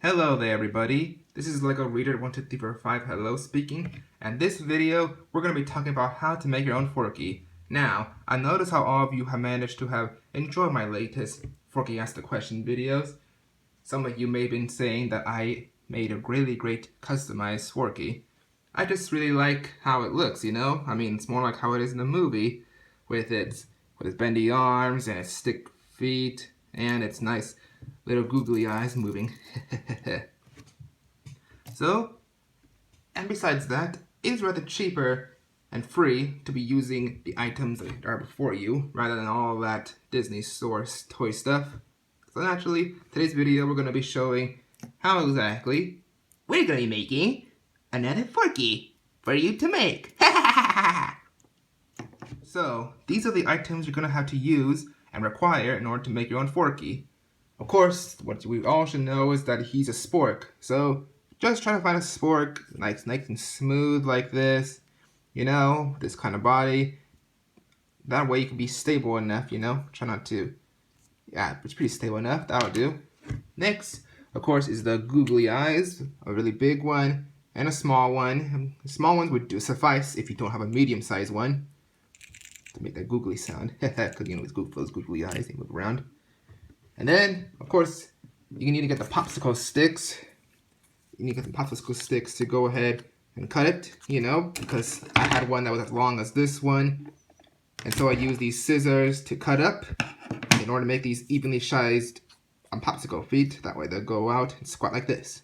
Hello there everybody, this is LEGO Reader 12345 Hello speaking, and this video we're going to be talking about how to make your own Forky. Now, I notice how all of you have managed to have enjoyed my latest Forky Ask the Question videos. Some of you may have been saying that I made a really great customized Forky. I just really like how it looks, you know? I mean, it's more like how it is in the movie, with its bendy arms and its stick feet and its nice little googly eyes moving. So, and besides that, it is rather cheaper and free to be using the items that are before you rather than all that Disney store toy stuff. So naturally, today's video we're going to be showing how exactly we're going to be making another Forky for you to make. So, these are the items you're going to have to use and require in order to make your own Forky. Of course, what we all should know is that he's a spork, so just try to find a spork nice and smooth like this, you know, this kind of body. That way you can be stable enough, you know, try not to, yeah, it's pretty stable enough, that'll do. Next, of course, is the googly eyes, a really big one and a small one. The small ones would suffice if you don't have a medium-sized one to make that googly sound, because you know it's those googly eyes, they move around. And then, of course, you need to get the popsicle sticks. You need to get the popsicle sticks to go ahead and cut it, you know, because I had one that was as long as this one. And so I used these scissors to cut up in order to make these evenly sized popsicle feet. That way they'll go out and squat like this.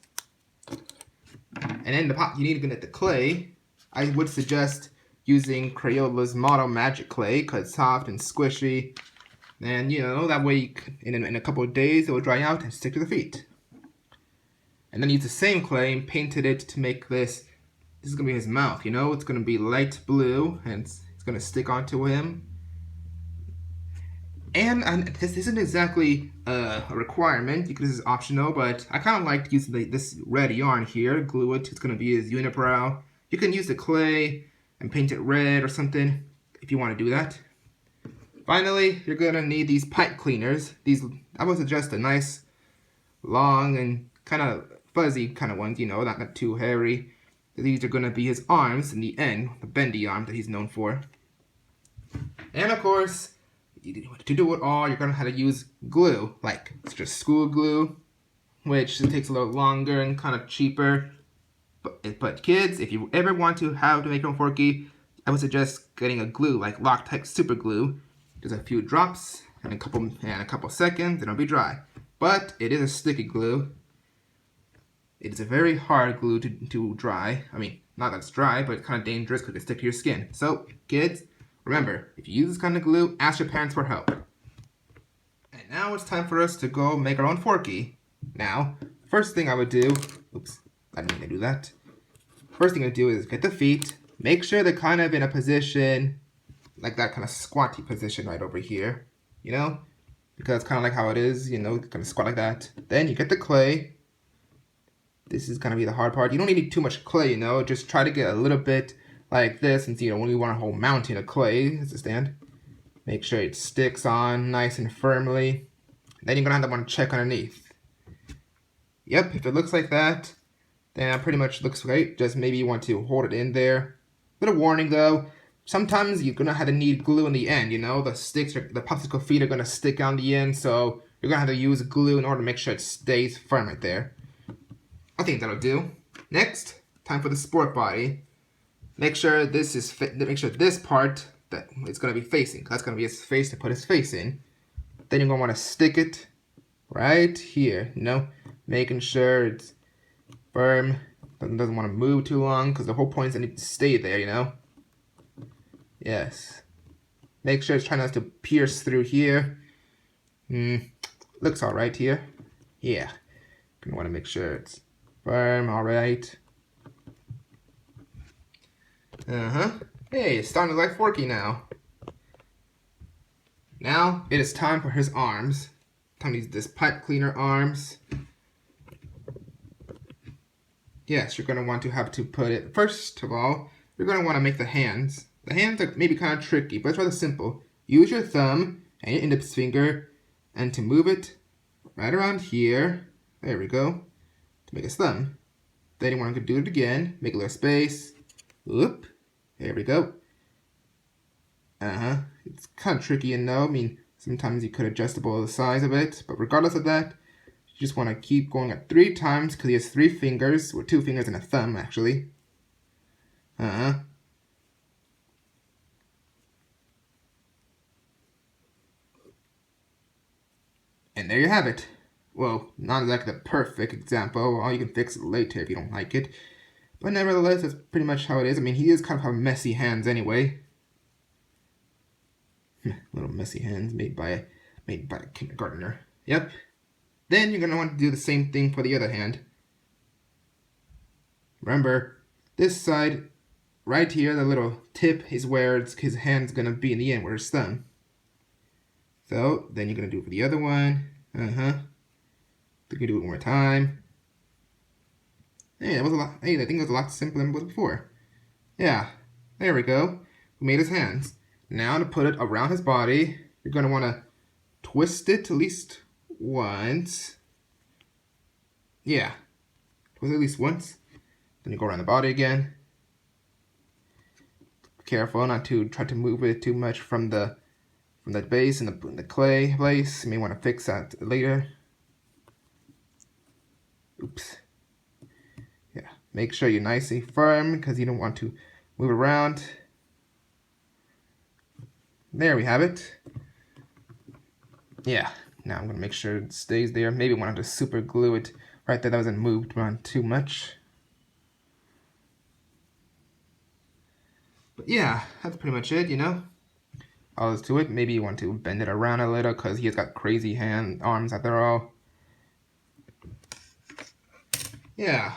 And then you need to get the clay. I would suggest using Crayola's Model Magic Clay because it's soft and squishy. And you know, that way in a couple of days it will dry out and stick to the feet. And then use the same clay and painted it to make this. This is going to be his mouth, you know, it's going to be light blue and it's going to stick onto him. And this isn't exactly a requirement because this is optional, but I kind of like using this red yarn here, glue it, it's going to be his unibrow. You can use the clay and paint it red or something if you want to do that. Finally, you're going to need these pipe cleaners. These, I would suggest a nice, long, and kind of fuzzy kind of ones, you know, not too hairy. These are going to be his arms in the end, the bendy arm that he's known for. And of course, to do it all, you're going to have to use glue, like it's just school glue, which takes a little longer and kind of cheaper. But kids, if you ever want to make your own Forky, I would suggest getting a glue, like Loctite super glue. Just a few drops and a couple seconds and it'll be dry. But it is a sticky glue. It is a very hard glue to dry. I mean, not that it's dry, but it's kind of dangerous because it sticks to your skin. So, kids, remember, if you use this kind of glue, ask your parents for help. And now it's time for us to go make our own Forky. Now, first thing I would do, oops, I didn't mean to do that. First thing I do is get the feet, make sure they're kind of in a position like that kind of squatty position right over here, you know, because kind of like how it is, you know, kind of squat like that. Then you get the clay. This is going to be the hard part. You don't need too much clay, you know, just try to get a little bit like this, and you know, when you want a whole mountain of clay as a stand, make sure it sticks on nice and firmly. Then you're going to want to check underneath. Yep, if it looks like that, then it pretty much looks great. Just maybe you want to hold it in there. Little warning though, sometimes you're gonna have to need glue in the end, you know, the popsicle feet are gonna stick on the end, so you're gonna have to use glue in order to make sure it stays firm right there. I think that'll do. Next, time for the sport body. Make sure this part that it's gonna be facing. That's gonna be his face to put his face in. Then you're gonna want to stick it right here, you know, making sure it's firm. Doesn't want to move too long because the whole point is that it needs to stay there, you know. Yes. Make sure it's trying not to pierce through here. Looks alright here. Yeah. Gonna want to make sure it's firm, alright. Hey, it's starting to like Forky now. Now it is time for his arms. Time to use this pipe cleaner arms. Yes, you're gonna want to put it, first of all, you're gonna want to make the hands. The hands are maybe kind of tricky, but it's rather simple. Use your thumb and your index finger, and to move it right around here, there we go. to make his thumb. Then you want to do it again, make a little space. Oop, there we go. It's kind of tricky, you know. I mean, sometimes you could adjustable the size of it, but regardless of that, you just want to keep going at 3 times because he has 3 fingers, or 2 fingers and a thumb actually. And there you have it. Well, not exactly the perfect example, or you can fix it later if you don't like it. But nevertheless, that's pretty much how it is. I mean, he is kind of have messy hands anyway. Little messy hands made by a kindergartner. Yep. Then you're going to want to do the same thing for the other hand. Remember, this side, right here, the little tip is where his hand's going to be in the end, where his thumb. So, then you're going to do it for the other one. You can do it one more time. Hey, that was a lot. Hey, I think it was a lot simpler than it was before. Yeah, there we go. We made his hands. Now to put it around his body, you're going to want to twist it at least once. Yeah, twist it at least once. Then you go around the body again. Be careful not to try to move it too much from the base and the clay place. You may want to fix that later. Oops. Yeah, make sure you're nicely firm because you don't want to move around. There we have it. Yeah, now I'm going to make sure it stays there. Maybe I want to super glue it right there. That wasn't moved around too much. But yeah, that's pretty much it, you know. All is to it. Maybe you want to bend it around a little because he has got crazy arms after all. Yeah.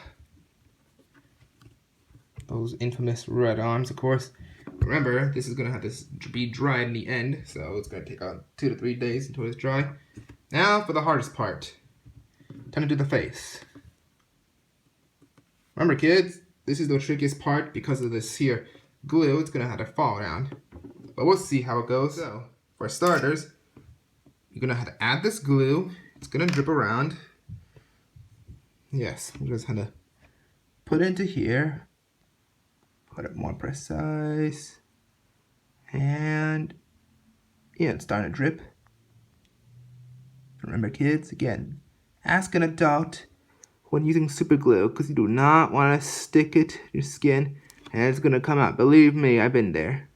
Those infamous red arms, of course. Remember, this is going to have to be dried in the end, so it's going to take 2 to 3 days until it's dry. Now for the hardest part. Time to do the face. Remember, kids, this is the trickiest part because of this here glue. It's going to have to fall down. But we'll see how it goes. So, for starters, you're going to have to add this glue. It's going to drip around. Yes, we're just going to put it into here. Put it more precise. And yeah, it's starting to drip. Remember, kids, again, ask an adult when using super glue because you do not want to stick it to your skin and it's going to come out. Believe me, I've been there.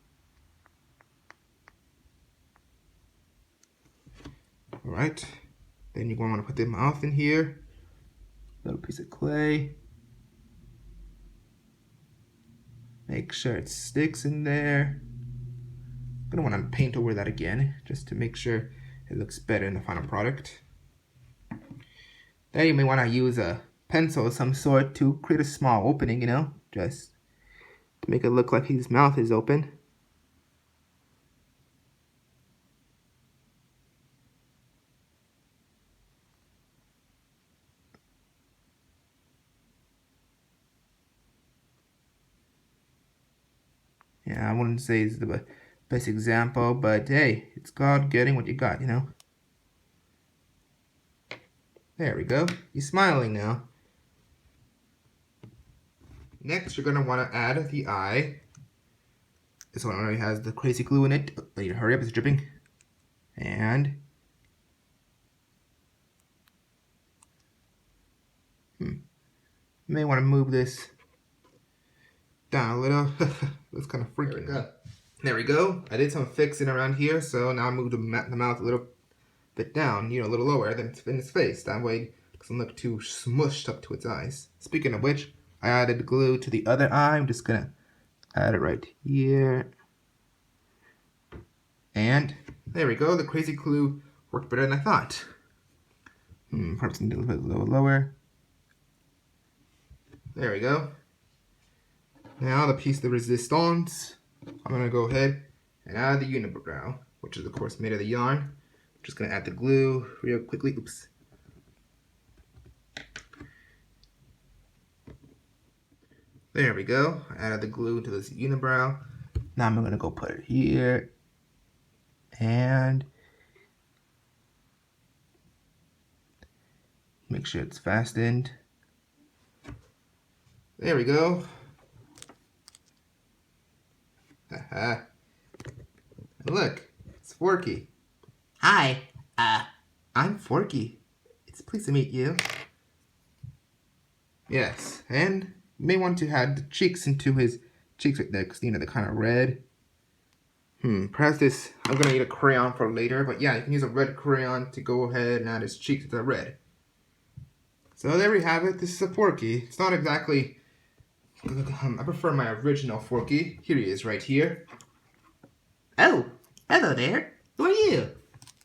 Alright, then you're going to want to put the mouth in here. Little piece of clay. Make sure it sticks in there. I'm going to want to paint over that again just to make sure it looks better in the final product. Then you may want to use a pencil of some sort to create a small opening, you know, just to make it look like his mouth is open. Yeah, I wouldn't say it's the best example, but hey, it's called getting what you got, you know. There we go. He's smiling now. Next, you're going to want to add the eye. This one already has the crazy glue in it. I need to hurry up, it's dripping. And you may want to move this down a little. That's kind of freaky. There we go. I did some fixing around here, so now I moved the mouth a little bit down, you know, a little lower than in its face. That way it doesn't look too smushed up to its eyes. Speaking of which, I added glue to the other eye. I'm just gonna add it right here. And there we go. The crazy glue worked better than I thought. Perhaps a little bit lower. There we go. Now the piece de resistance. I'm going to go ahead and add the unibrow, which is of course made of the yarn. I'm just going to add the glue real quickly. Oops. There we go. I added the glue to this unibrow. Now I'm going to go put it here. And make sure it's fastened. There we go. Haha. Look, it's Forky. Hi, I'm Forky. It's pleased to meet you. Yes, and you may want to add the cheeks into his cheeks right there, because, you know, they're kind of red. Perhaps this, I'm going to need a crayon for later, but yeah, you can use a red crayon to go ahead and add his cheeks to the red. So there we have it. This is a Forky. It's not exactly, I prefer my original Forky. Here he is right here. Oh, hello there. Who are you?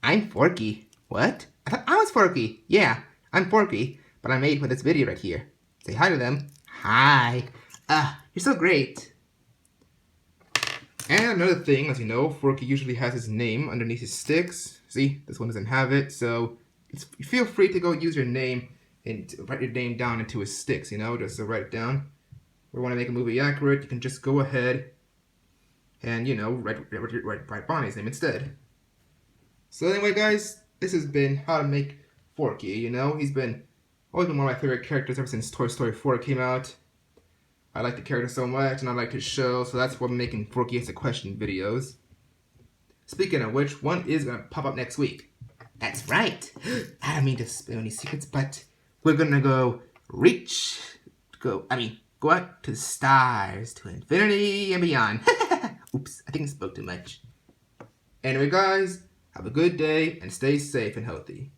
I'm Forky. What? I thought I was Forky. Yeah, I'm Forky, but I made for this video right here. Say hi to them. Hi. You're so great. And another thing, as you know, Forky usually has his name underneath his sticks. See, this one doesn't have it, so feel free to go use your name and write your name down into his sticks, you know, just to write it down. If you want to make a movie accurate, you can just go ahead and, you know, write Bonnie's name instead. So anyway, guys, this has been how to make Forky, you know. He's always been one of my favorite characters ever since Toy Story 4 came out. I like the character so much, and I like his show, so that's why I'm making Forky Answer Question videos. Speaking of which, one is going to pop up next week. That's right. I don't mean to spill any secrets, but we're going to go go out to the stars, to infinity and beyond. Oops, I think I spoke too much. Anyway, guys, have a good day, and stay safe and healthy.